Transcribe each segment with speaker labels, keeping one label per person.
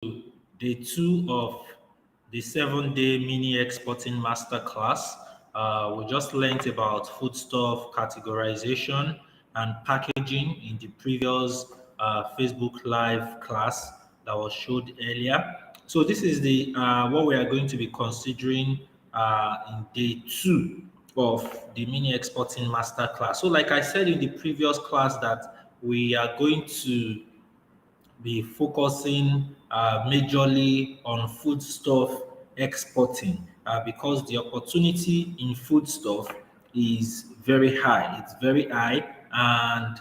Speaker 1: day two of the 7-day mini exporting masterclass. We just learned about foodstuff categorization and packaging in the previous Facebook Live class that was showed earlier. So this is the what we are going to be considering in day two of the mini exporting masterclass. So, like I said in the previous class, that we are going to be focusing majorly on foodstuff exporting because the opportunity in foodstuff is very high. It's very high, and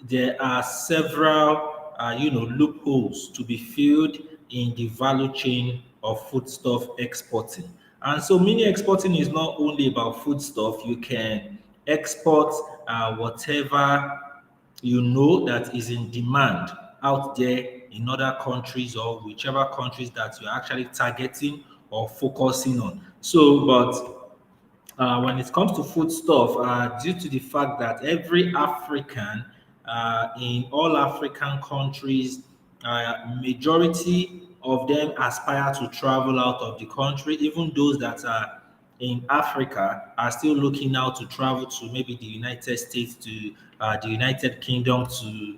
Speaker 1: there are several, loopholes to be filled in the value chain of foodstuff exporting. And so, mini exporting is not only about foodstuff. You can export whatever you know that is in demand out there in other countries or whichever countries that you're actually targeting or focusing on. So, but when it comes to food stuff, due to the fact that every African in all African countries, majority of them aspire to travel out of the country. Even those that are in Africa are still looking out to travel to maybe the United States, to the United Kingdom, to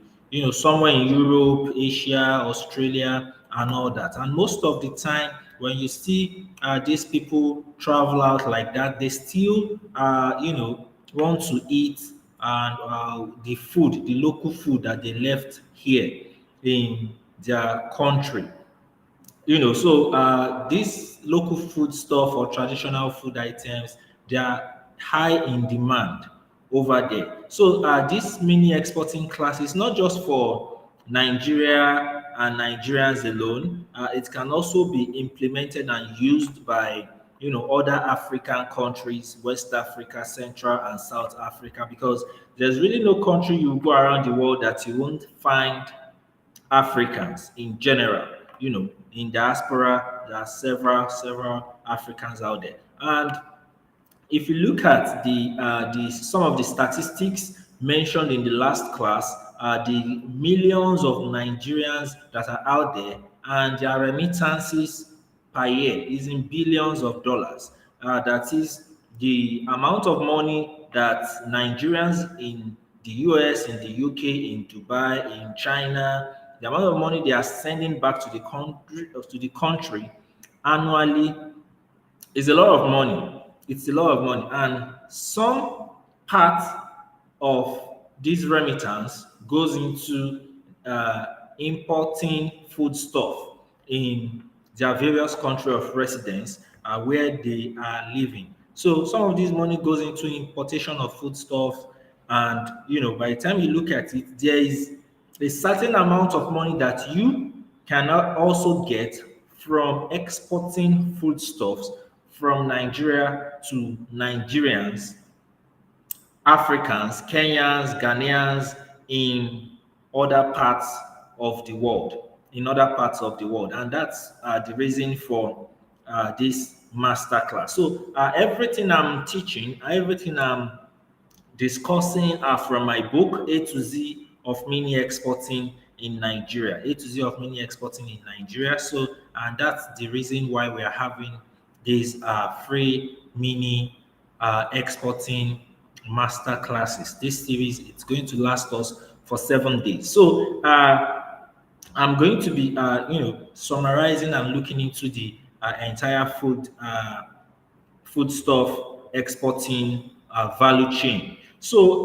Speaker 1: somewhere in Europe, Asia, Australia, and all that. And most of the time, when you see these people travel out like that, they still want to eat and the food, the local food that they left here in their country. So these local food stuff or traditional food items, they are high in demand over there. So this mini exporting class is not just for Nigeria and Nigerians alone. It can also be implemented and used by other African countries, West Africa, Central and South Africa, because there's really no country you go around the world that you won't find Africans in general. In diaspora, there are several Africans out there. And if you look at the some of the statistics mentioned in the last class, the millions of Nigerians that are out there, and their remittances per year is in billions of dollars. That is the amount of money that Nigerians in the US, in the UK, in Dubai, in China, the amount of money they are sending back to the country annually is a lot of money. It's a lot of money. And some part of this remittance goes into importing food stuff in their various country of residence where they are living. So some of this money goes into importation of food stuff, and by the time you look at it, there is a certain amount of money that you cannot also get from exporting foodstuffs from Nigeria to Nigerians, Africans, Kenyans, Ghanaians in other parts of the world, and that's the reason for this masterclass. So everything I'm teaching, everything I'm discussing are from my book A to Z of Mini Exporting in Nigeria. A to Z of Mini Exporting in Nigeria. So, and that's the reason why we are having these free mini exporting master classes. This series, it's going to last us for 7 days. So I'm going to be summarizing and looking into the entire foodstuff exporting value chain. So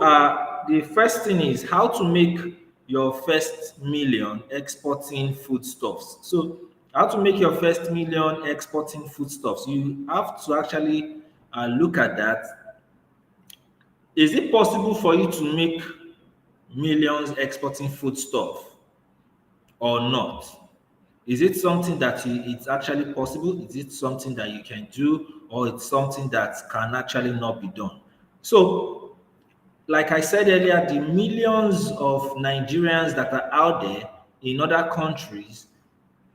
Speaker 1: the first thing is how to make your first million exporting foodstuffs. So how to make your first million exporting foodstuffs? You have to actually look at that. Is it possible for you to make millions exporting foodstuff or not? Is it something that it's actually possible? Is it something that you can do, or it's something that can actually not be done? So, like I said earlier, the millions of Nigerians that are out there in other countries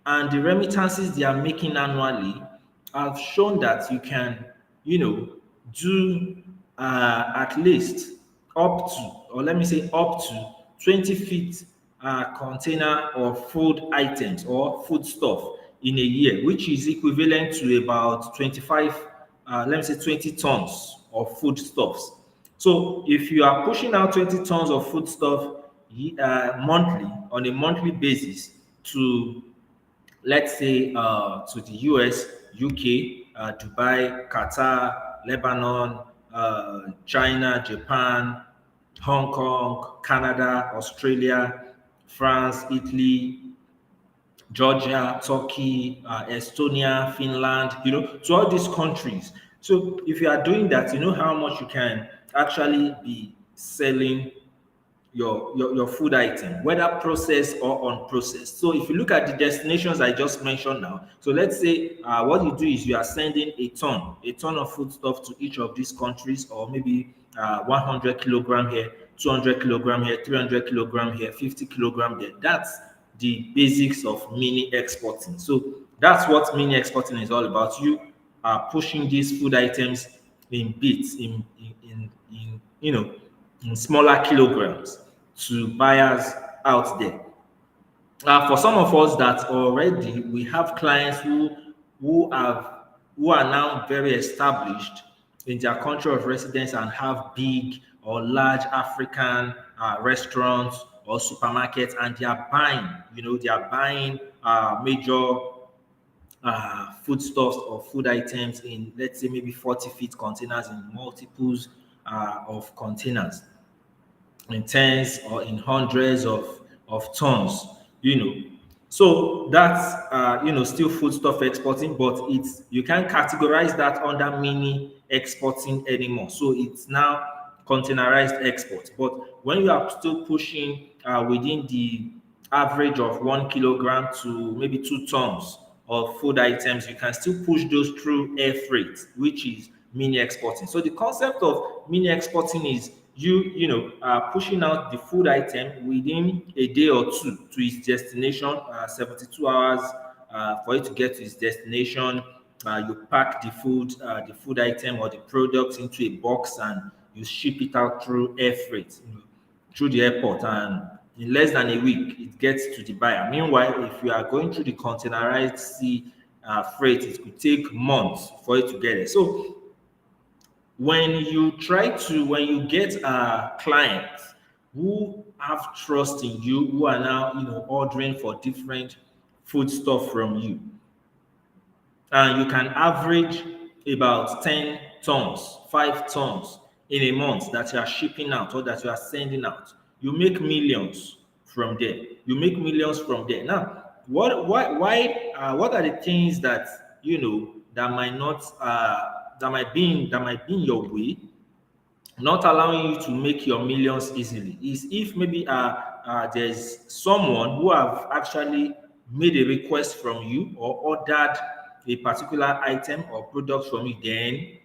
Speaker 1: and the remittances they are making annually have shown that you can, do at least up to, or let me say up to 20 feet container of food items or food stuff in a year, which is equivalent to about 25, let me say 20 tons of foodstuffs. So if you are pushing out 20 tons of foodstuff monthly, on a monthly basis, to, let's say, to the US, UK, Dubai, Qatar, Lebanon, China, Japan, Hong Kong, Canada, Australia, France, Italy, Georgia, Turkey, Estonia, Finland, to all these countries. So if you are doing that, you know how much you can actually be selling your food item, whether processed or unprocessed. So if you look at the destinations I just mentioned now, so let's say what you do is you are sending a ton of food stuff to each of these countries, or maybe 100 kilogram here, 200 kilogram here, 300 kilogram here, 50 kilogram there. That's the basics of mini exporting. So that's what mini exporting is all about. You are pushing these food items in bits, in smaller kilograms to buyers out there. For some of us that already we have clients who are now very established in their country of residence and have big or large African restaurants or supermarkets, and they are buying, they are buying major foodstuffs or food items in, let's say, maybe 40 feet containers, in multiples of containers, in tens or in hundreds of tons, you know. So that's still foodstuff exporting, but it's, you can't categorize that under mini exporting anymore. So it's now containerized export. But when you are still pushing within the average of 1 kilogram to maybe 2 tons of food items, you can still push those through air freight, which is mini exporting. So the concept of mini exporting is pushing out the food item within a day or two to its destination, 72 hours for it to get to its destination. You pack the food item or the product into a box, and you ship it out through air freight, through the airport, and in less than a week it gets to the buyer. Meanwhile, if you are going through the containerized sea freight, it could take months for it to get there. So when you get clients who have trust in you, who are now ordering for different food stuff from you, and you can average about 10 tons, 5 tons in a month that you are shipping out or that you are sending out, you make millions from there. You make millions from there. Now, what are the things that that might not that might be in your way, not allowing you to make your millions easily, is if maybe there's someone who have actually made a request from you or ordered a particular item or product from you, then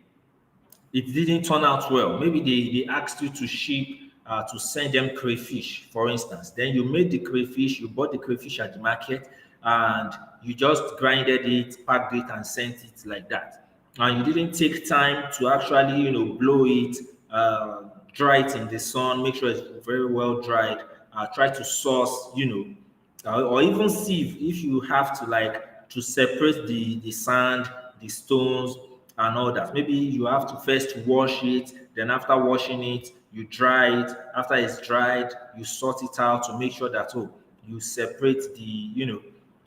Speaker 1: it didn't turn out well. Maybe they asked you to ship, to send them crayfish, for instance. Then you made the crayfish, you bought the crayfish at the market, and you just grinded it, packed it, and sent it like that. And you didn't take time to actually, blow it, dry it in the sun, make sure it's very well dried, try to source, or even sieve if you have to, like, to separate the sand, the stones, and all that. Maybe you have to first wash it, then after washing it, you dry it. After it's dried, you sort it out to make sure that you separate the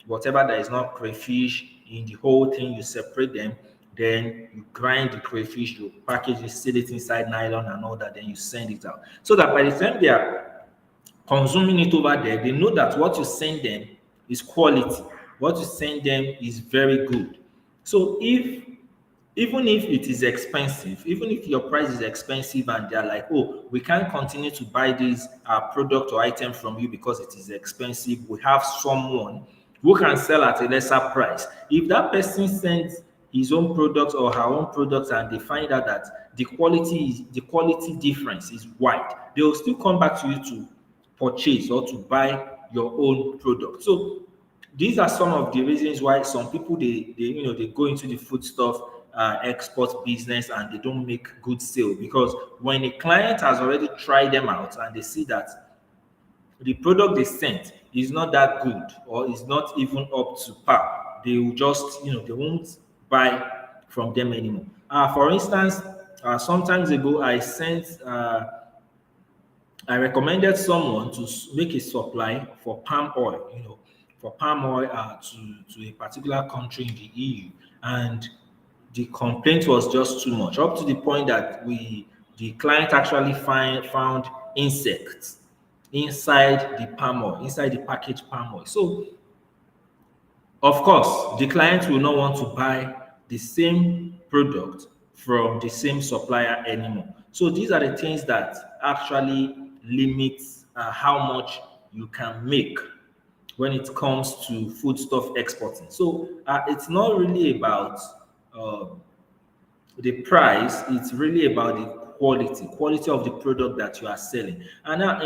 Speaker 1: whatever that is not crayfish in the whole thing. You separate them, then you grind the crayfish, you package it, seal it inside nylon and all that, then you send it out. So that by the time they are consuming it over there, they know that what you send them is quality. What you send them is very good. So even if it is expensive, even if your price is expensive and they're like, oh, we can't continue to buy this product or item from you because it is expensive, we have someone who can sell at a lesser price. If that person sends his own product or her own product and they find out that the quality difference is wide, they will still come back to you to purchase or to buy your own product. So these are some of the reasons why some people they go into the food stuff export business and they don't make good sale, because when a client has already tried them out and they see that the product they sent is not that good or is not even up to par, they will just, they won't buy from them anymore. For instance, sometimes ago, I recommended someone to make a supply for palm oil, for palm oil to a particular country in the EU, and the complaint was just too much, up to the point that the client actually found insects inside the palm oil, inside the packaged palm oil. So of course, the client will not want to buy the same product from the same supplier anymore. So these are the things that actually limit how much you can make when it comes to foodstuff exporting. So it's not really about uh, the price; it's really about the quality of the product that you are selling. And now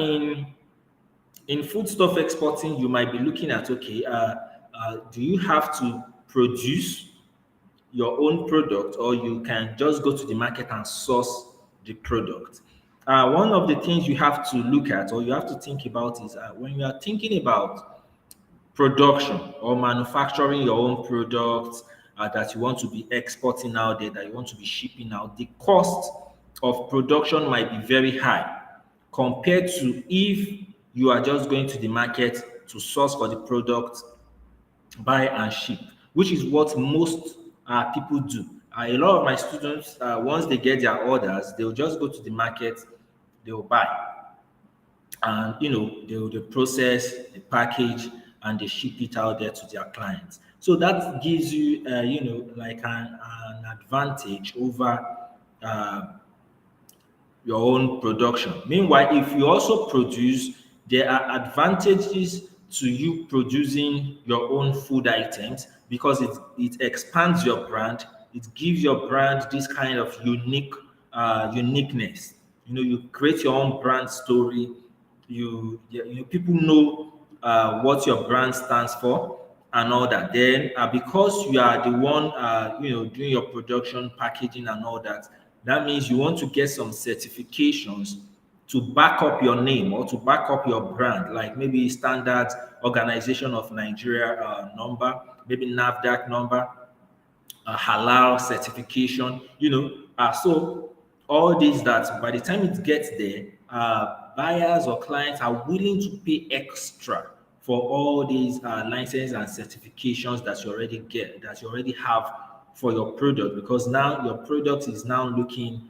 Speaker 1: in foodstuff exporting, you might be looking at, okay, do you have to produce your own product, or you can just go to the market and source the product? One of the things you have to look at, or you have to think about, is when you are thinking about production or manufacturing your own products that you want to be exporting out there, that you want to be shipping out, the cost of production might be very high compared to if you are just going to the market to source for the product, buy and ship, which is what most people do. A lot of my students, once they get their orders, they'll just go to the market, they'll buy, and they process the package and they ship it out there to their clients. So that gives you like an advantage over uh, your own production. Meanwhile, if you also produce, there are advantages to you producing your own food items, because it expands your brand. It gives your brand this kind of uniqueness. You create your own brand story. People know what your brand stands for and all that. Then because you are the one doing your production, packaging and all that, that means you want to get some certifications to back up your name or to back up your brand, like maybe Standard Organization of Nigeria number, maybe NAFDAC number, halal certification, so all these, that by the time it gets there, buyers or clients are willing to pay extra for all these licenses and certifications that you already have for your product, because now your product is now looking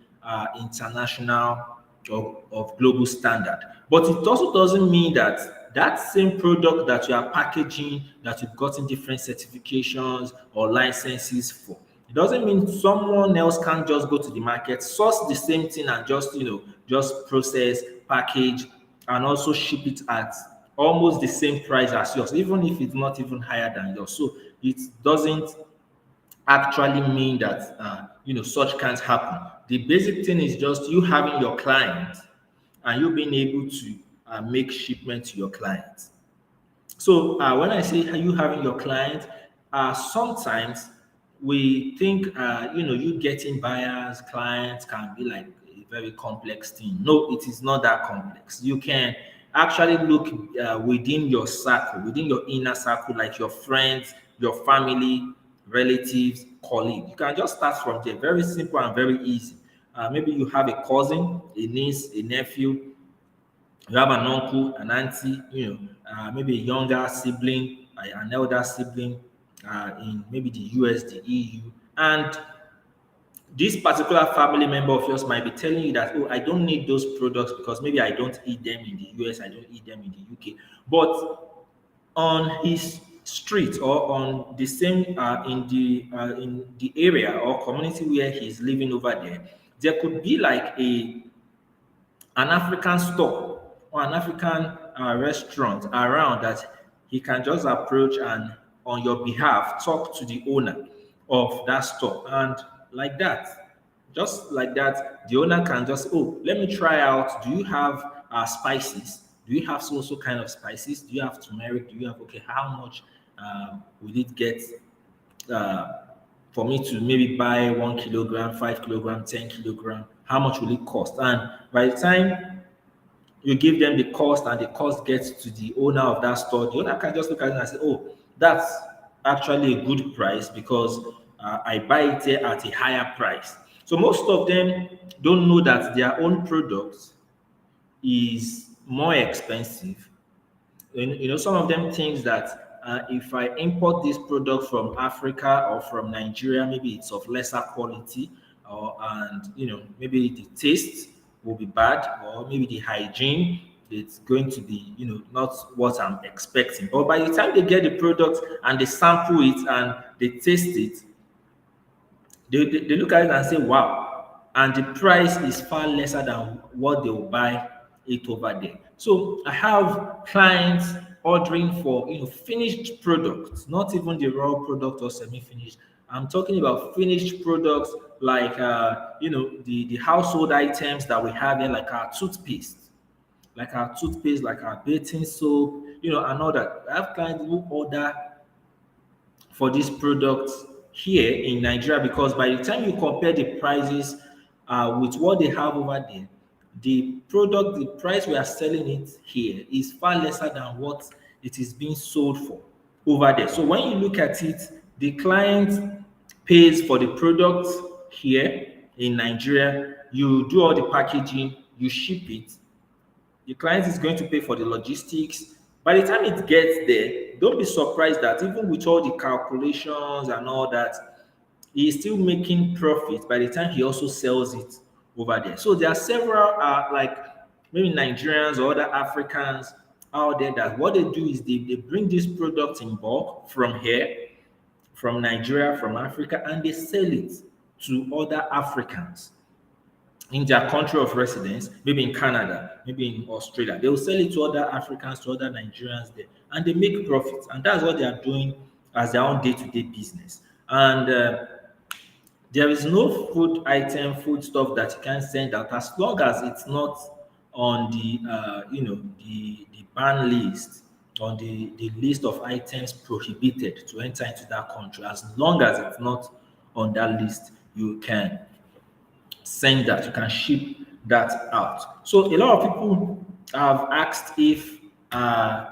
Speaker 1: international, of global standard. But it also doesn't mean that that same product that you are packaging, that you've gotten different certifications or licenses for, it doesn't mean someone else can't just go to the market, source the same thing, and just process, package, and also ship it at almost the same price as yours, even if it's not even higher than yours. So it doesn't actually mean that such can't happen. The basic thing is just you having your client and you being able to make shipment to your client. So when I say you having your client, sometimes we think you getting buyers, clients can be like a very complex thing. No, it is not that complex. You can actually look within your circle, within your inner circle, like your friends, your family, relatives, colleagues. You can just start from there. Very simple and very easy. Maybe you have a cousin, a niece, a nephew, you have an uncle, an auntie, maybe a younger sibling, an elder sibling in maybe the US, the EU, and this particular family member of yours might be telling you that, oh, I don't need those products because maybe I don't eat them in the US, I don't eat them in the UK. But on his street, or on the same in the area or community where he's living over there could be like an African store or an African restaurant around that he can just approach and on your behalf talk to the owner of that store. And like that, just like that, the owner can just, oh, let me try out. Do you have spices? Do you have so kind of spices? Do you have turmeric? Do you have, okay, how much will it get uh, for me to maybe buy 1 kilogram, 5 kilogram, 10 kilogram? How much will it cost? And by the time you give them the cost and the cost gets to the owner of that store, the owner can just look at it and say, oh, that's actually a good price because I buy it here at a higher price. So most of them don't know that their own product is more expensive. Some of them think that if I import this product from Africa or from Nigeria, maybe it's of lesser quality, or and maybe the taste will be bad, or maybe the hygiene it's going to be not what I'm expecting. But by the time they get the product and they sample it and they taste it, they look at it and say, wow, and the price is far lesser than what they will buy it over there. So I have clients ordering for finished products, not even the raw product or semi-finished. I'm talking about finished products like the household items that we have here, like our toothpaste, like our bathing soap, and all that. I have clients who order for these products here in Nigeria because by the time you compare the prices with what they have over there, the price we are selling it here is far lesser than what it is being sold for over there. So when you look at it, the client pays for the product here in Nigeria, you do all the packaging, you ship it, the client is going to pay for the logistics. By the time it gets there, don't be surprised that even with all the calculations and all that, he is still making profit by the time he also sells it over there. So there are several, like maybe Nigerians or other Africans out there that what they do is they bring this product in bulk from here, from Nigeria, from Africa, and they sell it to other Africans in their country of residence, maybe in Canada, maybe in Australia. They will sell it to other Africans, to other Nigerians there, and they make profits. And that's what they are doing as their own day-to-day business. And there is no food stuff that you can send out as long as it's not on the ban list, on the list of items prohibited to enter into that country. As long as it's not on that list, you can send that, you can ship that out. So a lot of people have asked if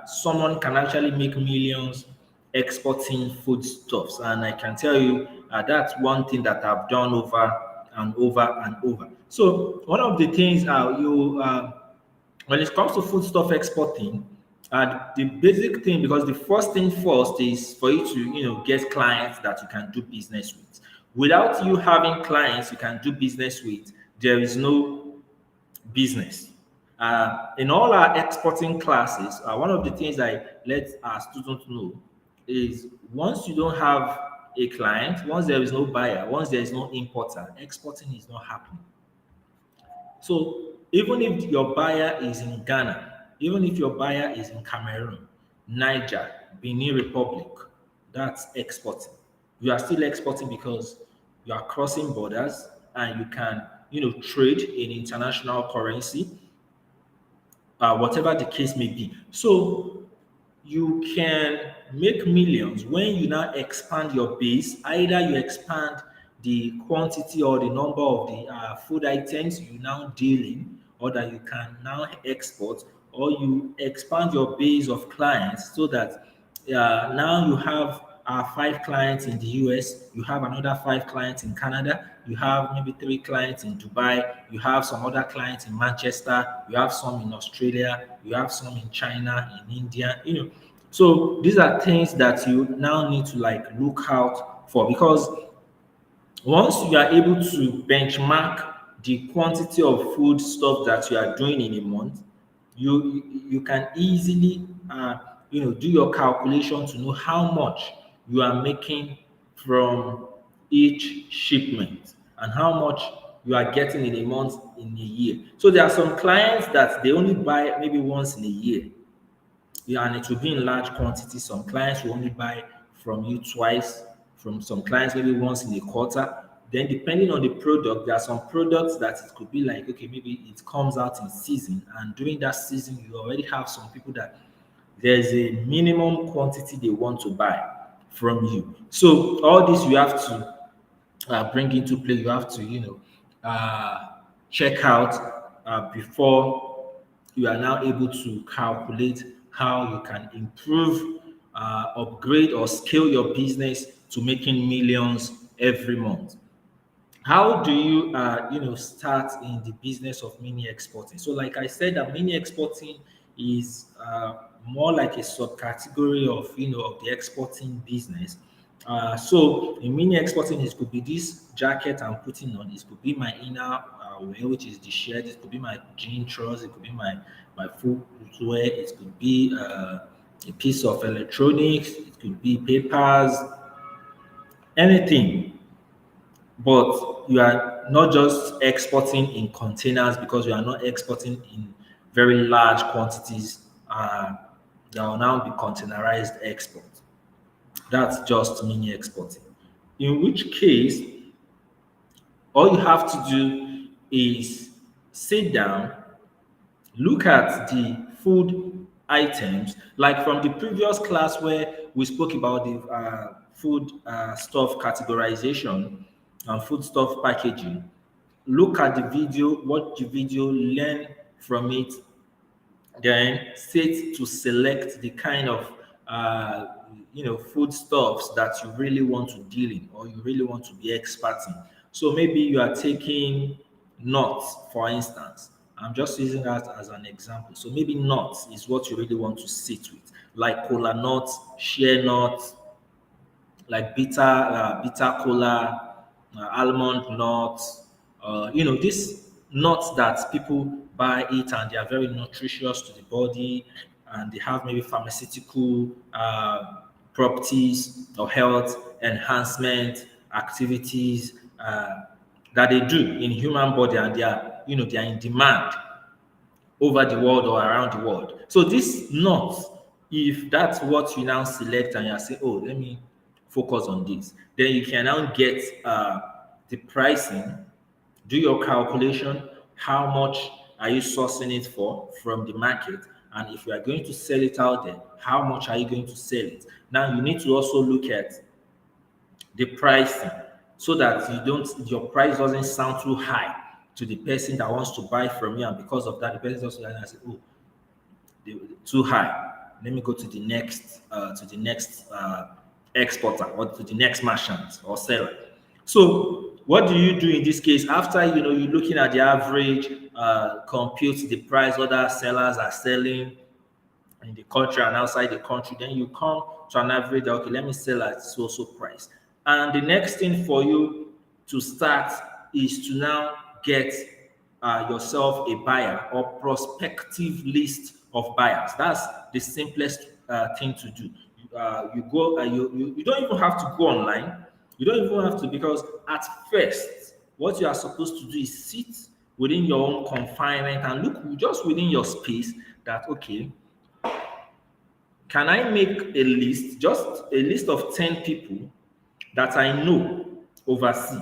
Speaker 1: someone can actually make millions exporting foodstuffs, and I can tell you that's one thing that I've done over and over and over. So one of the things when it comes to foodstuff exporting, the basic thing, because the first thing first is for you to get clients that you can do business with. Without you having clients you can do business with, there is no business. In all our exporting classes, one of the things I let our students know is once you don't have a client, once there is no buyer, once there is no importer, exporting is not happening. So even if your buyer is in Ghana, even if your buyer is in Cameroon, Niger, Benin Republic, that's exporting. You are still exporting because you are crossing borders and you can, trade in international currency, whatever the case may be. So you can make millions when you now expand your base. Either you expand the quantity or the number of the food items you now deal in, or that you can now export, or you expand your base of clients so that now you have 5 clients in the US, you have another 5 clients in Canada, you have maybe 3 clients in Dubai, you have some other clients in Manchester, you have some in Australia, you have some in China, in India, So these are things that you now need to look out for, because once you are able to benchmark the quantity of food stuff that you are doing in a month, you can easily do your calculation to know how much you are making from each shipment and how much you are getting in a month, in a year. So there are some clients that they only buy maybe once in a year, and it will be in large quantities. Some clients will only buy from you twice, from some clients maybe once in a quarter. Then depending on the product, there are some products that it could be like, okay, maybe it comes out in season, and during that season you already have some people that there's a minimum quantity they want to buy from you. So all this you have to bring into play. You have to check out before you are now able to calculate how you can improve, upgrade, or scale your business to making millions every month. How do you start in the business of mini exporting? So like I said, that mini exporting is more like a subcategory of of the exporting business. So in mini exporting, it could be this jacket I'm putting on, it could be my inner wear, which is the shirt, it could be my jean trousers, it could be my footwear, it could be a piece of electronics, it could be papers, anything. But you are not just exporting in containers, because you are not exporting in very large quantities. There will now be containerized export. That's just mini exporting. In which case, all you have to do is sit down, look at the food items, like from the previous class where we spoke about the food stuff categorization and food stuff packaging. Look at the video, watch the video, learn from it, then set to select the kind of foodstuffs that you really want to deal in, or you really want to be expert in. So maybe you are taking nuts, for instance. I'm just using that as an example. So maybe nuts is what you really want to sit with, like cola nuts, shea nuts, like bitter cola, almond nuts, these nuts that people buy it and they are very nutritious to the body, and they have maybe pharmaceutical properties or health enhancement activities that they do in human body, and they are in demand over the world or around the world. So this not, if that's what you now select and you say, oh, let me focus on this, then you can now get the pricing, do your calculation, how much are you sourcing it for from the market, and if you are going to sell it out there, how much are you going to sell it? Now you need to also look at the pricing, so that your price doesn't sound too high to the person that wants to buy from you, and because of that the person also say, oh, too high, let me go to the next exporter, or to the next merchant or seller. So what do you do in this case? After you're looking at the average, compute the price other sellers are selling in the country and outside the country, then you come to an average. Okay, let me sell at so price. And the next thing for you to start is to now get yourself a buyer or prospective list of buyers. That's the simplest thing to do. You go, you don't even have to go online. You don't even have to, because at first, what you are supposed to do is sit within your own confinement and look just within your space, that okay, can I make a list, just a list of 10 people that I know overseas?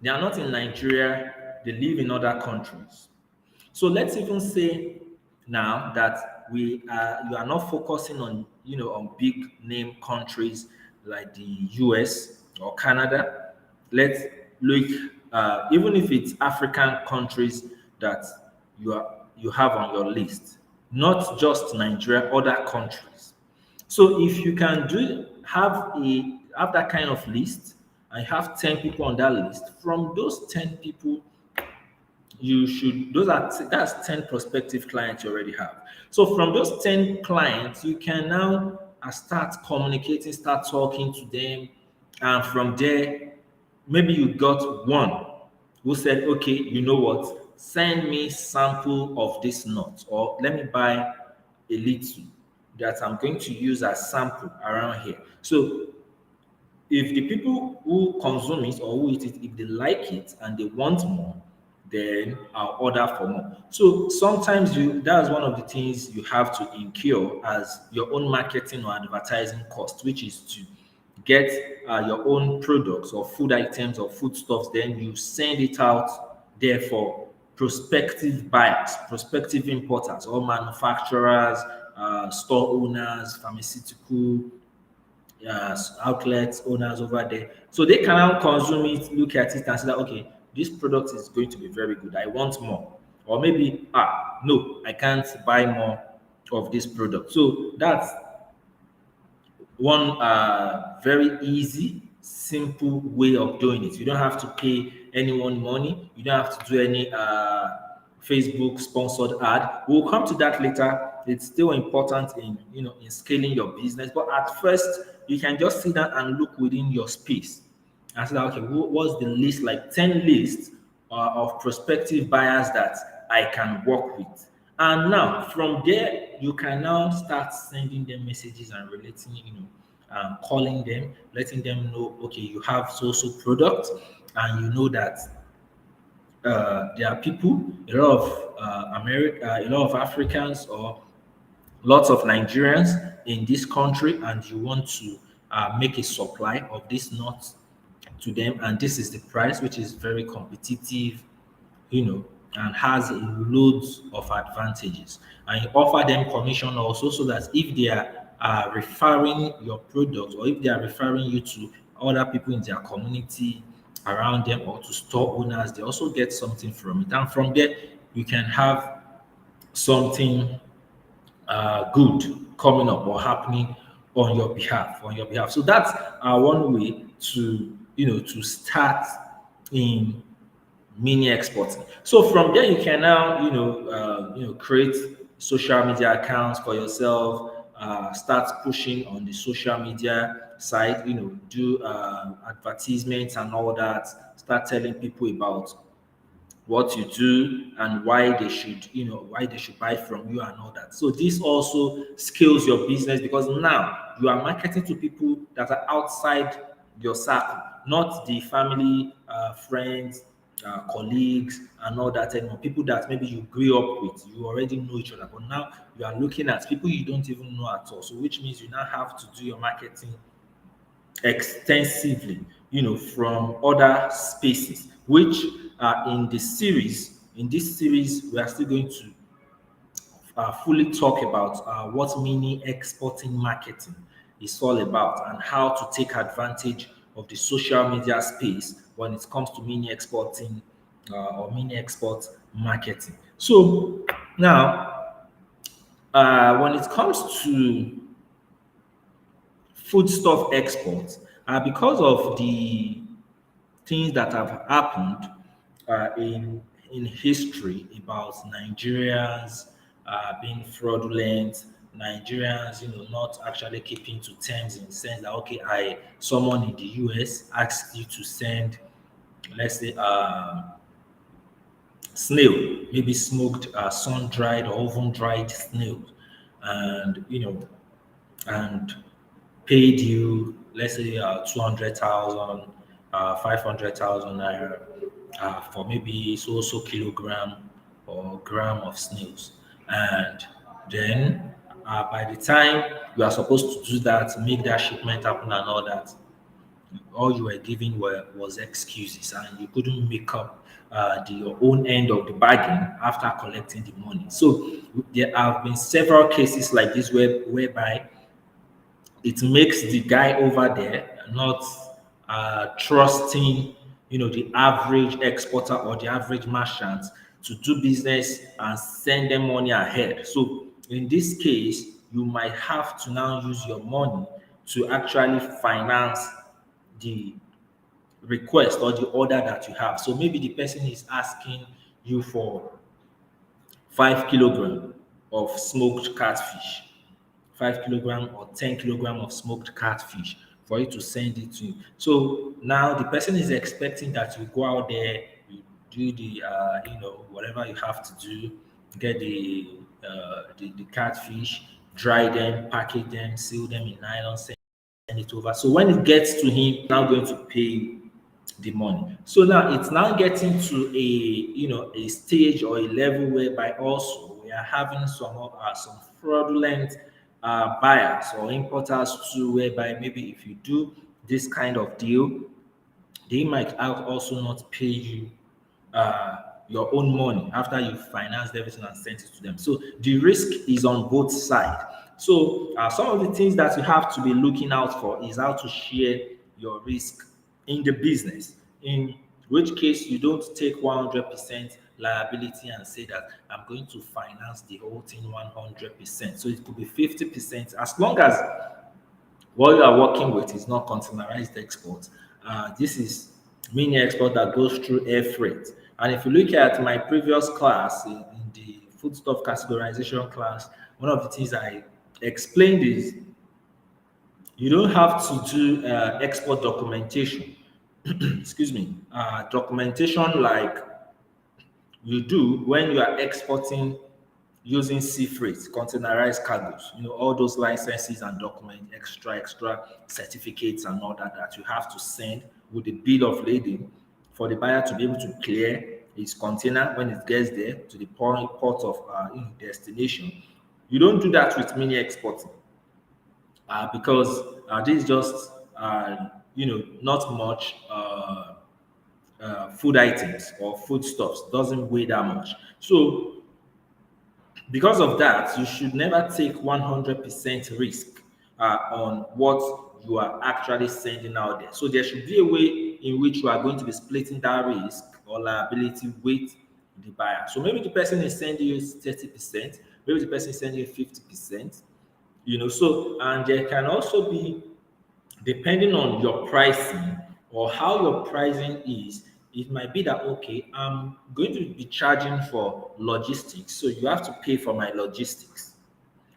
Speaker 1: They are not in Nigeria, they live in other countries. So let's even say now that you are not focusing on on big name countries like the US or Canada. Let's look, even if it's African countries that you have on your list, not just Nigeria, other countries. So if you can have that kind of list, and have 10 people on that list, from those 10 people, that's 10 prospective clients you already have. So from those 10 clients, you can now start communicating, start talking to them, and from there, maybe you got one who said, okay, you know what, send me sample of this nut, or let me buy a little that I'm going to use as sample around here. So if the people who consume it or who eat it, if they like it and they want more, then I'll order for more. So sometimes that's one of the things you have to incur as your own marketing or advertising cost, which is to get your own products or food items or foodstuffs. Then you send it out there for prospective buyers, prospective importers, or manufacturers, store owners, pharmaceutical outlets owners over there. So they can now consume it, look at it, and say that okay, this product is going to be very good. I want more. Or maybe no, I can't buy more of this product. So that's one very easy, simple way of doing it. You don't have to pay anyone money. You don't have to do any Facebook sponsored ad. We'll come to that later. It's still important in in scaling your business. But at first, you can just sit down and look within your space and say, okay, what's the list, like 10 lists of prospective buyers that I can work with. And now from there, you can now start sending them messages and relating, calling them, letting them know, okay, you have so product, and you know that there are people, a lot of a lot of Africans or lots of Nigerians in this country, and you want to make a supply of this nut to them, and this is the price, which is very competitive, and has loads of advantages. And you offer them commission also, so that if they are referring your product, or if they are referring you to other people in their community around them, or to store owners, they also get something from it. And from there, you can have something good coming up or happening on your behalf. So that's one way to to start in mini exporting. So from there, you can now create social media accounts for yourself. Start pushing on the social media side. Do advertisements and all that. Start telling people about what you do and why they should, why they should buy from you and all that. So this also scales your business, because now you are marketing to people that are outside your circle, not the family, friends, colleagues, and all that anymore. People that maybe you grew up with, you already know each other, but now you are looking at people you don't even know at all. So which means you now have to do your marketing extensively, from other spaces, which in the series. In this series, we are still going to fully talk about what mini exporting marketing is all about, and how to take advantage of the social media space when it comes to mini exporting or mini export marketing. So now, when it comes to foodstuff exports, because of the things that have happened in history about Nigerians being fraudulent, Nigerians, not actually keeping to terms, in the sense that, okay, someone in the US asked you to send, let's say, snail, maybe smoked, sun-dried or oven-dried snail, and and paid you, let's say, 200,000, 500,000 naira for maybe so kilogram or gram of snails. And then by the time you are supposed to do that, make that shipment happen and all that, all you were giving was excuses, and you couldn't make up your own end of the bargain after collecting the money. So there have been several cases like this whereby it makes the guy over there not trusting, the average exporter or the average merchant to do business and send them money ahead. So in this case, you might have to now use your money to actually finance the request or the order that you have. So maybe the person is asking you for 5 kilogram of smoked catfish, 5 kilogram or 10 kilogram of smoked catfish, for you to send it to. So now the person is expecting that you go out there, you do the whatever you have to do, get the catfish, dry them, package them, seal them in nylon, send it over. So when it gets to him, now going to pay the money. So now it's now getting to a stage or a level whereby also we are having some fraudulent buyers or importers too, whereby maybe if you do this kind of deal, they might also not pay you your own money after you financed everything and sent it to them. So the risk is on both sides. So some of the things that you have to be looking out for is how to share your risk in the business, in which case you don't take 100% liability and say that I'm going to finance the whole thing 100%. So it could be 50%, as long as what you are working with is not containerized export. This is mini export that goes through air freight. And if you look at my previous class in the foodstuff categorization class, one of the things I explained is you don't have to do export documentation. Excuse me, documentation like you do when you are exporting using sea freight, containerized cargoes, all those licenses and document, extra certificates and all that you have to send with the bill of lading for the buyer to be able to clear his container when it gets there to the port of destination. You don't do that with mini exporting because this is just not much food items or foodstuffs, doesn't weigh that much. So because of that, you should never take 100% risk on what you are actually sending out there. So there should be a way in which you are going to be splitting that risk or liability with the buyer. So maybe the person is sending you 30%, maybe the person is sending you 50%, So, and there can also be, depending on your pricing or how your pricing is, it might be that okay, I'm going to be charging for logistics, so you have to pay for my logistics,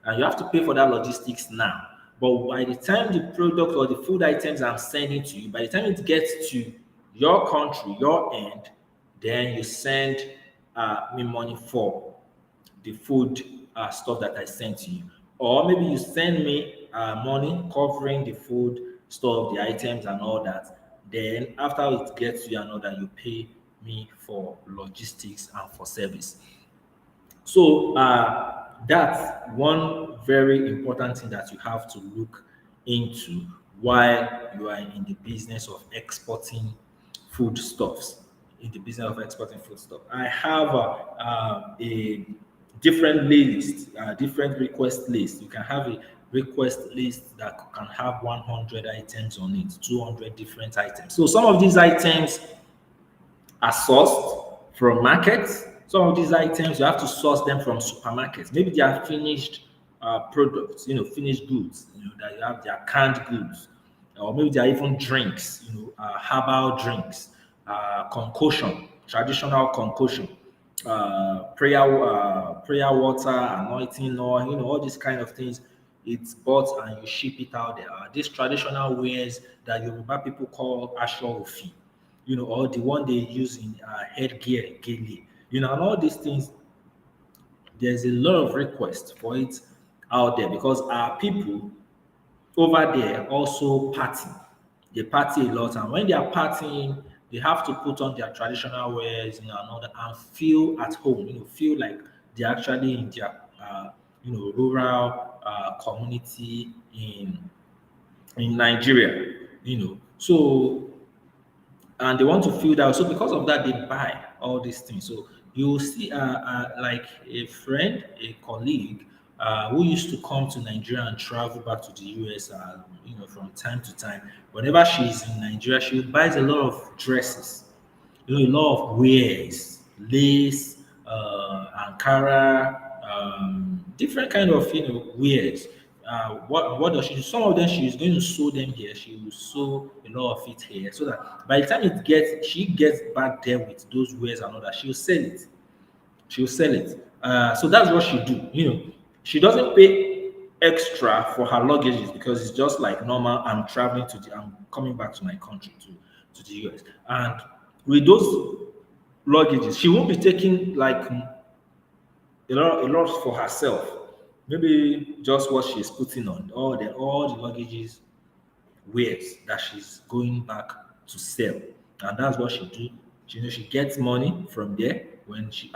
Speaker 1: and you have to pay for that logistics now. But by the time the product or the food items I'm sending to you, by the time it gets to your country, your end, then you send me money for the food stuff that I sent to you. Or maybe you send me money covering the food stuff, the items, and all that. Then after it gets to you and all that, you pay me for logistics and for service. So that's one very important thing that you have to look into while you are in the business of exporting foodstuffs. In the business of exporting foodstuff, I have a different list, different request list. You can have a request list that can have 100 items on it, 200 different items. So some of these items are sourced from markets. Some of these items you have to source them from supermarkets. Maybe they are finished products, finished goods, that you have their canned goods, or maybe they are even drinks, herbal drinks, concoction, traditional concoction, prayer water, anointing oil, all these kind of things. It's bought and you ship it out there. These traditional wares that Yoruba people call asho ofi, or the one they use in headgear, gele, and all these things. There's a lot of requests for it out there because our people over there also party. They party a lot, and when they are partying, they have to put on their traditional wears, and all that, and feel at home. Feel like they're actually in their, rural community in Nigeria. So and they want to feel that. So because of that, they buy all these things. So you see, like a friend, a colleague, who used to come to Nigeria and travel back to the US, from time to time. Whenever she's in Nigeria, she buys a lot of dresses, a lot of wares, lace, Ankara, different kind of wares. What does she do? Some of them she is going to sew them here. She will sew a lot of it here, so that by the time she gets back there with those wares and all that, she'll sell it. She'll sell it. So that's what she do. She doesn't pay extra for her luggages because it's just like normal. I'm coming back to my country to the US, and with those luggages, she won't be taking like a lot for herself. Maybe just what she's putting on, all the luggages, wares that she's going back to sell, and that's what she do. She gets money from there when she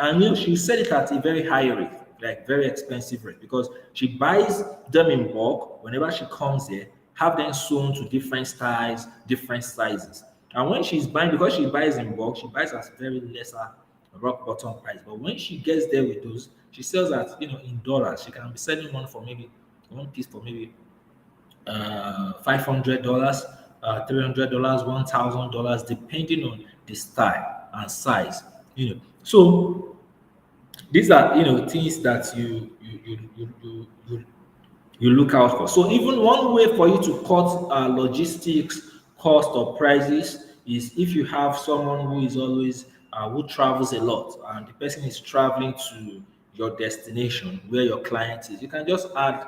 Speaker 1: sell it at a very high rate, like very expensive rate, because she buys them in bulk. Whenever she comes here, have them sewn to different styles, different sizes. And when she's buying, because she buys in bulk, she buys at very lesser rock bottom price. But when she gets there with those, she sells at in dollars. She can be selling one piece for maybe $500, $300, $1,000, depending on the style and size. So these are things that you look out for. So even one way for you to cut logistics cost or prices is if you have someone who is always who travels a lot and the person is traveling to your destination where your client is. You can just add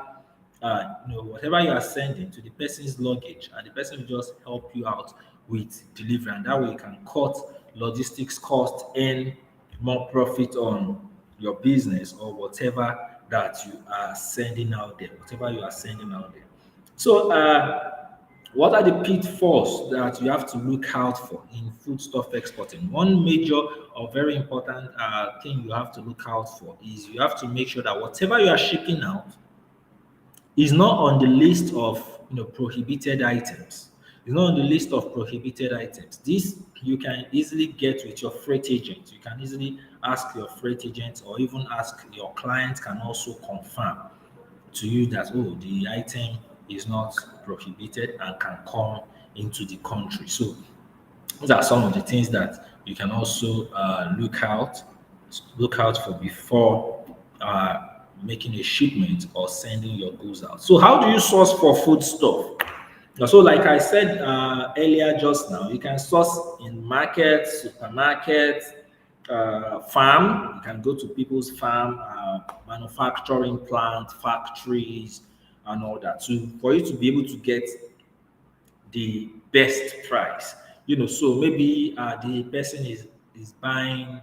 Speaker 1: whatever you are sending to the person's luggage, and the person will just help you out with delivery, and that way you can cut logistics cost and more profit on your business or whatever that you are sending out there, whatever you are sending out there. So, what are the pitfalls that you have to look out for in foodstuff exporting? One major or very important thing you have to look out for is you have to make sure that whatever you are shipping out is not on the list of prohibited items. It's not on the list of prohibited items. This you can easily get with your freight agent. You can easily ask your freight agent, or even ask your client can also confirm to you that the item is not prohibited and can come into the country. So these are some of the things that you can also look out for before making a shipment or sending your goods out. So how do you source for food stuff? So like I said earlier just now, you can source in markets, supermarkets, farm. You can go to people's farm, manufacturing plant, factories, and all that. So for you to be able to get the best price. So maybe the person is buying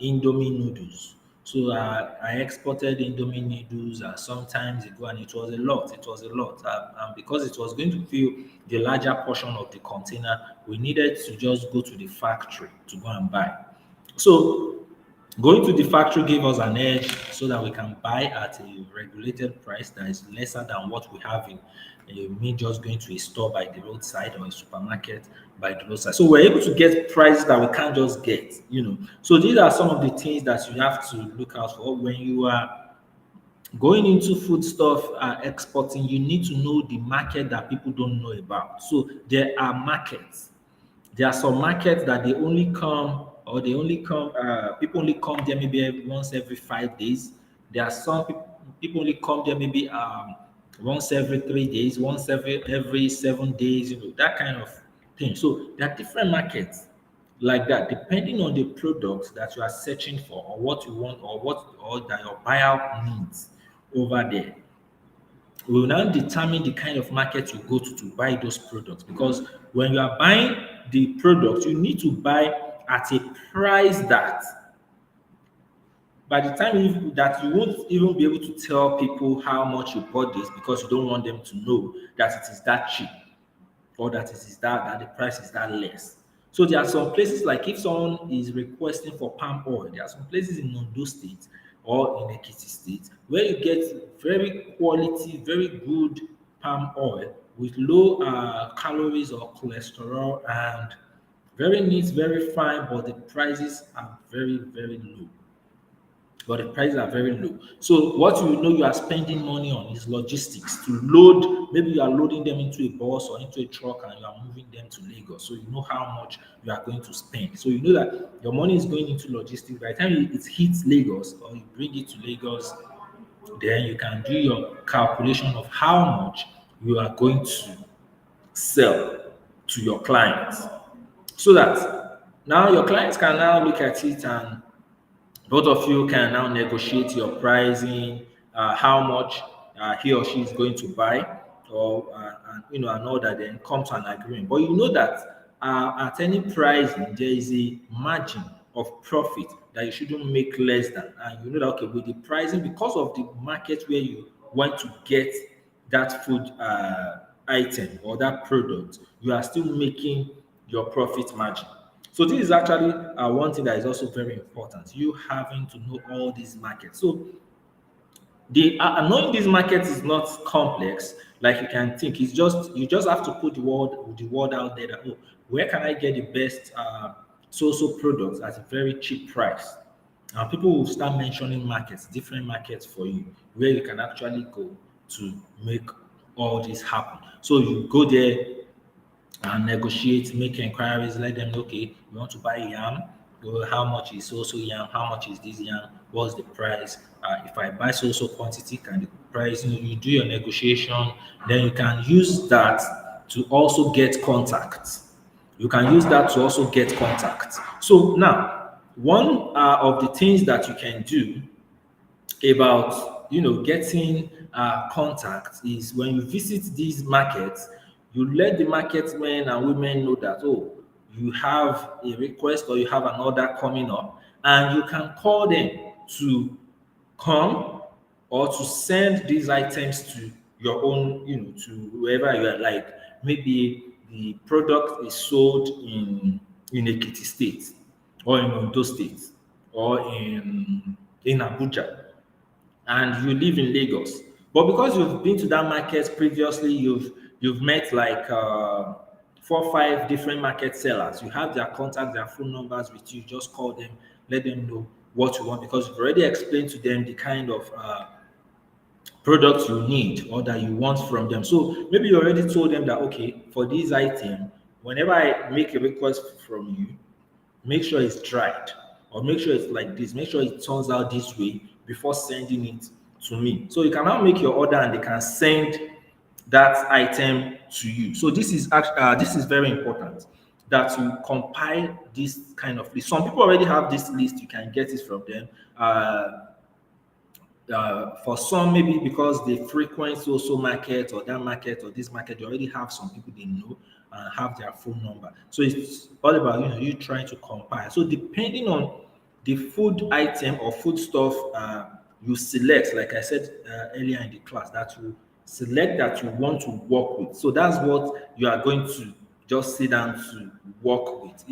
Speaker 1: Indomie noodles. So I exported Indomie noodles sometimes ago, and it was a lot. It was a lot, and because it was going to fill the larger portion of the container, we needed to just go to the factory to go and buy. So going to the factory gave us an edge so that we can buy at a regulated price that is lesser than what we have in me just going to a store by the roadside or a supermarket by the roadside. So we're able to get prices that we can't just get. So these are some of the things that you have to look out for when you are going into foodstuff exporting. You need to know the market that people don't know about. So there are markets. There are some markets that people only come there maybe once every 5 days. There are some people only come there maybe once every 3 days, once every 7 days, that kind of thing. So there are different markets like that, depending on the product that you are searching for, or what you want, or that your buyer needs over there will now determine the kind of market you go to buy those products. Because when you are buying the product, you need to buy at a price that by the time that you won't even be able to tell people how much you bought this, because you don't want them to know that it is that cheap, or that it is that the price is that less. So there are some places, like if someone is requesting for palm oil, there are some places in Ondo State or in Ekiti State where you get very quality, very good palm oil with low calories or cholesterol, and very neat, very fine, but the prices are very, very low. So what you are spending money on is logistics to load. Maybe you are loading them into a bus or into a truck, and you are moving them to Lagos. So you know how much you are going to spend. So you know that your money is going into logistics. By the time it hits Lagos, or you bring it to Lagos, then you can do your calculation of how much you are going to sell to your clients, so that now your clients can now look at it, and both of you can now negotiate your pricing, how much he or she is going to buy, or and all that, then come to an agreement. But you know that at any pricing, there is a margin of profit that you shouldn't make less than. And you know that, okay, with the pricing, because of the market where you want to get that food item or that product, you are still making your profit margin. So this is actually one thing that is also very important. You having to know all these markets. So the knowing these markets is not complex like you can think. It's just you just have to put the word out there that, where can I get the best so products at a very cheap price? And people will start mentioning markets, different markets for you, where you can actually go to make all this happen. So you go there and negotiate, make inquiries, let them know, okay, we want to buy yam. well, how much is so yam, how much is this yam, what's the price, if I buy so quantity, can the price, you do your negotiation, then you can use that to also get contacts. You can use that to also get contacts. So now, one of the things that you can do about getting contact is when you visit these markets, you let the market men and women know that, oh, you have a request or you have an order coming up, and you can call them to come or to send these items to your own, to whoever you are. Like, maybe the product is sold in Ekiti State, or in Ondo State, or in Abuja, and you live in Lagos. But because you've been to that market previously, you've met like 4 or 5 different market sellers. You have their contact, their phone numbers with you. Just call them, let them know what you want, because you've already explained to them the kind of products you need or that you want from them. So maybe you already told them that, okay, for this item, whenever I make a request from you, make sure it's dried, or make sure it's like this, make sure it turns out this way before sending it to me. So you can now make your order and they can send that item to you. So this is very important, that you compile this kind of list. Some people already have this list, you can get it from them. For some, maybe because they frequent also market or that market or this market, they already have some people they know and have their phone number. So it's all about you trying to compile. So depending on the food item or food stuff you select, like I said earlier in the class, that you select that you want to work with. So that's what you are going to just sit down to work with.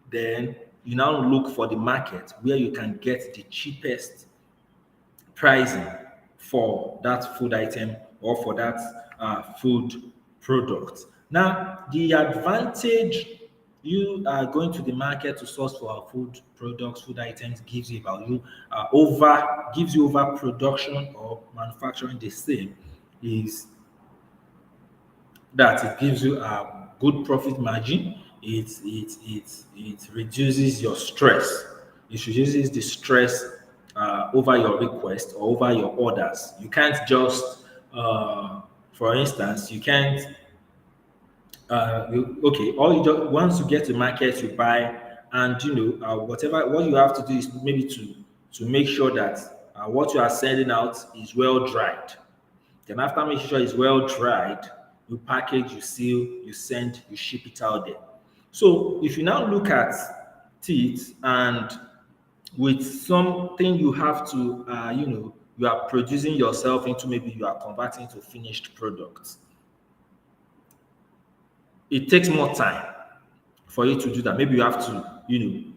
Speaker 1: Then you now look for the market where you can get the cheapest pricing for that food item or for that food product. Now, the advantage you are going to the market to source for our food products, food items, gives you about you over production or manufacturing the same, is that it gives you a good profit margin. It reduces your stress. It reduces the stress over your request or over your orders. You can't just, for instance, you can't. Okay, all you just once you get to market, you buy, and whatever what you have to do is maybe to make sure that what you are sending out is well dried. Then after making sure it's well dried, you package, you seal, you send, you ship it out there. So if you now look at it, and with something you have to, you are producing yourself into, maybe you are converting to finished products, it takes more time for you to do that. Maybe you have to, you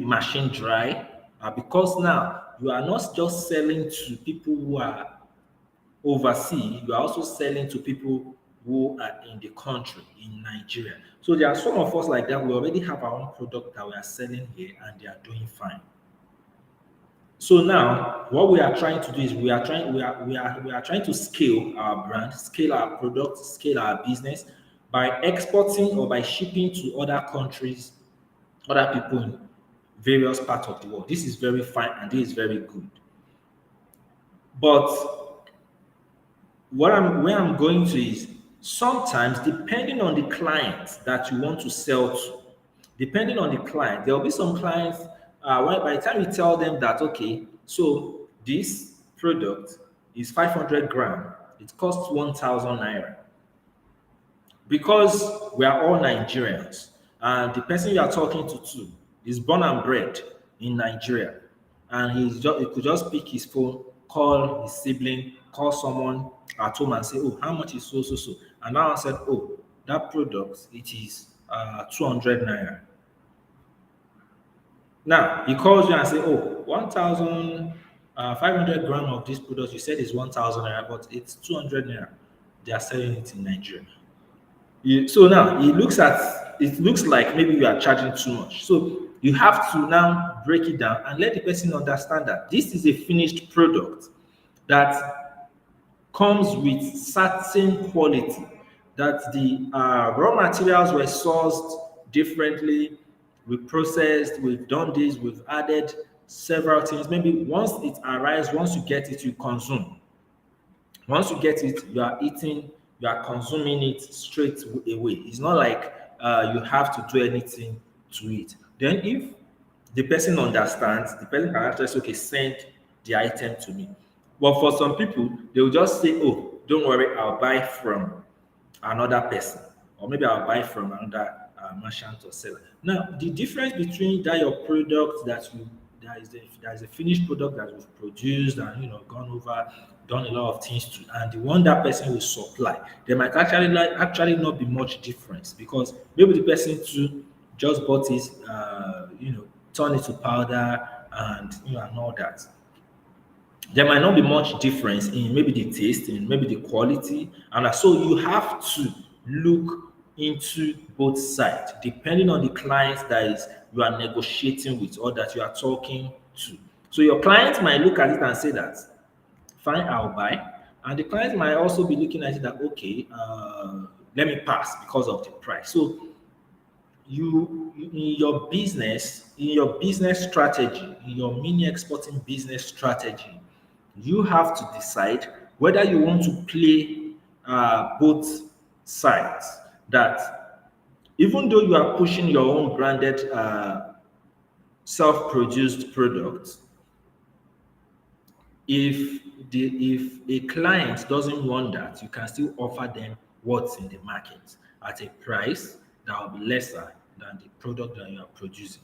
Speaker 1: machine dry, because now you are not just selling to people who are overseas, you are also selling to people who are in the country, in Nigeria. So there are some of us like that. We already have our own product that we are selling here, and they are doing fine. So now, what we are trying to do is we are trying to scale our brand, scale our product, scale our business by exporting or by shipping to other countries, other people in various parts of the world. This is very fine and this is very good. But where I'm going to is, sometimes depending on the client that you want to sell to, depending on the client, there will be some clients where by the time you tell them that, okay, so this product is 500 gram, it costs 1,000 naira. Because we are all Nigerians, and the person you are talking to is born and bred in Nigeria, and he could just pick his phone, call his sibling, call someone at home and say, oh, how much is so, and now I said, oh, that product, it is 200 naira. Now he calls you and say, oh, 1,500 gram of this product, you said is 1,000 naira, but it's 200 naira. They are selling it in Nigeria. So now it looks like maybe you are charging too much. So you have to now break it down and let the person understand that this is a finished product that comes with certain quality, that the raw materials were sourced differently, we've processed, we've done this, we've added several things. Maybe once it arrives, once you get it, you consume. Once you get it, you are eating, you are consuming it straight away. It's not like you have to do anything to it. Then, if the person understands, the person can actually say, okay, send the item to me. But for some people, they will just say, oh, don't worry, I'll buy from another person, or maybe I'll buy from another merchant or seller. Now, the difference between that your product that you that is a finished product that was produced and gone over, done a lot of things to, and the one that person will supply, there might actually not be much difference, because maybe the person too just bought it, turn it to powder, and and all that. There might not be much difference in maybe the taste, in maybe the quality, and so you have to look into both sides depending on the client that is you are negotiating with or that you are talking to. So your client might look at it and say that fine, I'll buy, and the client might also be looking at it that okay, let me pass because of the price. So in your business strategy, in your mini exporting business strategy, you have to decide whether you want to play both sides. That even though you are pushing your own branded self-produced products, if a client doesn't want that, you can still offer them what's in the market at a price that will be lesser than the product that you are producing.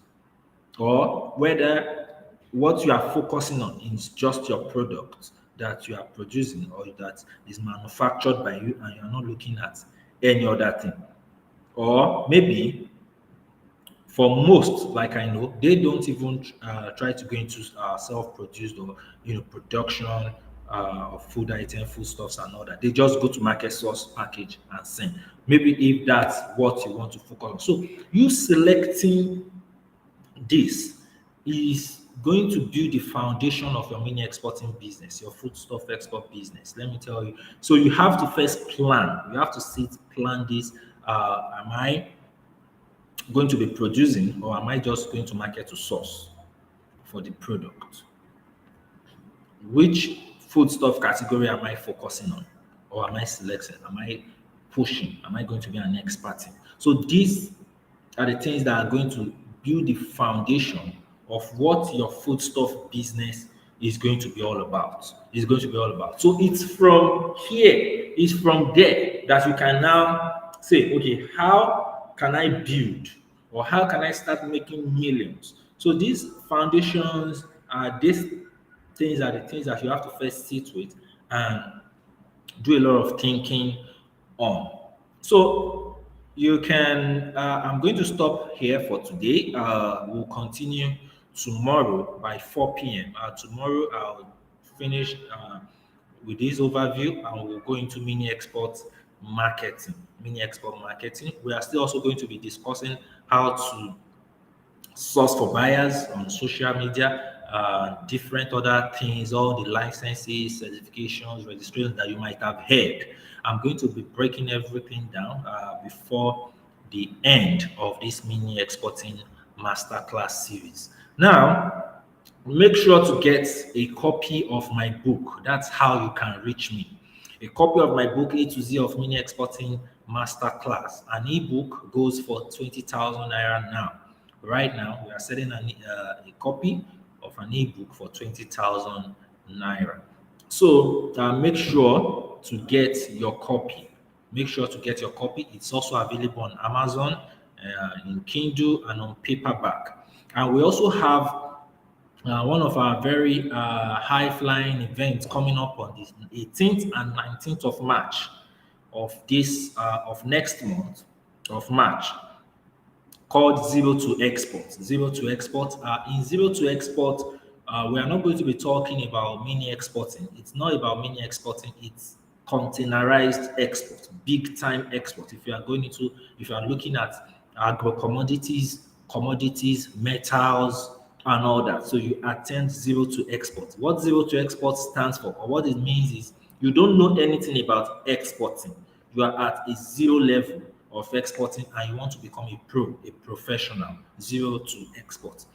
Speaker 1: Or whether what you are focusing on is just your product that you are producing or that is manufactured by you and you're not looking at any other thing. Or maybe for most, like I know, they don't even try to go into self-produced or production of food items, foodstuffs, and all that. They just go to market source, package, and send. Maybe if that's what you want to focus on. So you selecting this is going to build the foundation of your mini exporting business, your foodstuff export business. Let me tell you. So you have to first plan. You have to plan this. Am I going to be producing, or am I just going to market to source for the product? Which foodstuff category am I focusing on, or am I selecting? Am I pushing? Am I going to be an expert in? So these are the things that are going to build the foundation of what your foodstuff business is going to be all about. Is going to be all about. So it's from here, it's from there that you can now say, okay, how can I build, or how can I start making millions? So these foundations are these things are the things that you have to first sit with and do a lot of thinking on. So you can, I'm going to stop here for today. We'll continue tomorrow by 4 p.m. Tomorrow I'll finish with this overview and we'll go into mini export marketing. Mini export marketing. We are still also going to be discussing how to source for buyers on social media, different other things, all the licenses, certifications, registrations that you might have heard. I'm going to be breaking everything down before the end of this mini exporting masterclass series. Now, make sure to get a copy of my book. That's how you can reach me. A copy of my book, A to Z of Mini Exporting Masterclass. An ebook goes for 20,000 naira now. Right now, we are selling a copy of an ebook for 20,000 naira. So make sure to get your copy. Make sure to get your copy. It's also available on Amazon, in Kindle, and on paperback. And we also have one of our very high-flying events coming up on the 18th and 19th of March of next month of March, called Zero to Export. Zero to Export. In Zero to Export, we are not going to be talking about mini exporting. It's not about mini exporting. It's containerized export, big time export. If you are looking at agro commodities, metals, and all that. So you attend Zero to Export. What Zero to Export stands for, or what it means is, you don't know anything about exporting. You are at a zero level of exporting and you want to become a professional, zero to export.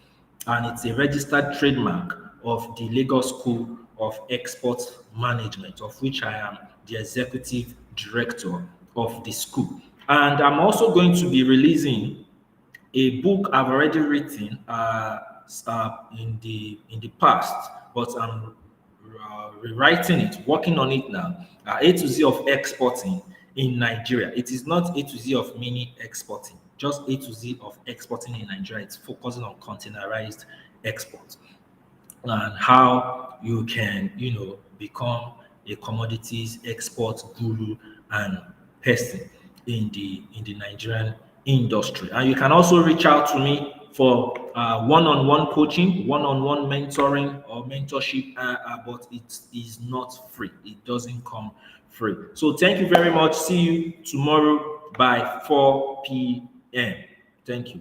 Speaker 1: And it's a registered trademark of the Lagos School of Export Management, of which I am the executive director of the school. And I'm also going to be releasing a book I've already written in the past, but I'm rewriting it, working on it now. A to Z of exporting in Nigeria. It is not A to Z of mini exporting, just A to Z of exporting in Nigeria. It's focusing on containerized export and how you can, become a commodities export guru and person in the Nigerian industry. And you can also reach out to me for one-on-one coaching, one-on-one mentoring or mentorship, but it is not free. It doesn't come free. So thank you very much. See you tomorrow by 4 p.m. Thank you.